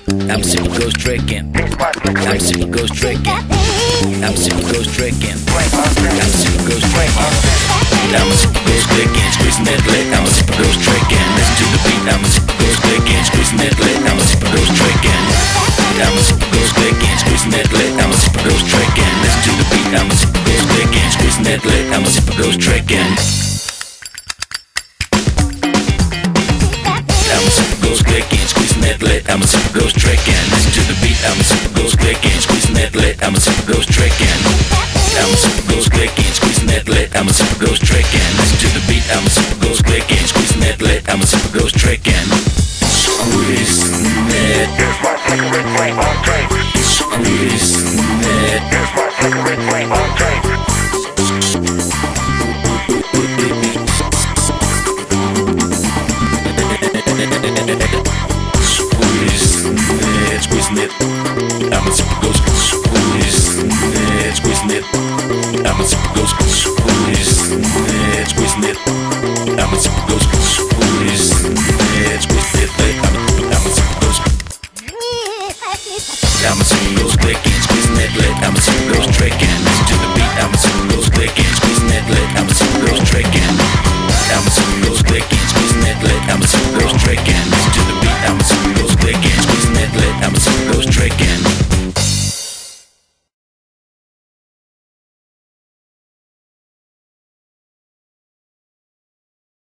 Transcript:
I'm super ghost tricking. I'm super ghost tricking. I'm super ghost tricking. I'm super ghost tricking. I'm a super ghost clicking, squeezing that lit. I'm a super ghost tricking. Listen to the beat. I'm a super ghost clicking, squeezing that lit. I'm a super ghost tricking. I'm a super ghost clicking, squeezing that lit. I'm a super ghost tricking. Listen to the beat. I'm a super ghost clicking, squeezing that lit. I'm a super ghost tricking. I'm a super ghost clicking, squeezing that lit. I'm a super ghost tricking. Listen to the beat. I'm a super ghost clicking, squeezing that lit. I'm a super ghost tricking. I'm a super ghost clicking, squeezing that lit. I'm a super ghost tricking. Listen to the beat. I'm a super ghost clicking, squeezing that lit. I'm a super ghost tricking. Squeezing it. Here's my cigarette flame on tape. Squeezing it. Here's my cigarette flame on tape. Squeezing it, I'm a super ghost. Squeezing it, squeezing it, I'm a super ghost. Squeezing it, squeezing it, I'm a super ghost. Squeezing it, squeezing it, I'm a super ghost. I'm a super ghost clicking, squeezing that lit. I'm a super ghost tricking. Listen to the beat. I'm a super ghost clicking, squeezing that lit. I'm a super ghost tricking. I'm a super ghost clicking, squeezing that lit. I'm a super ghost tricking. Listen to the beat. I'm a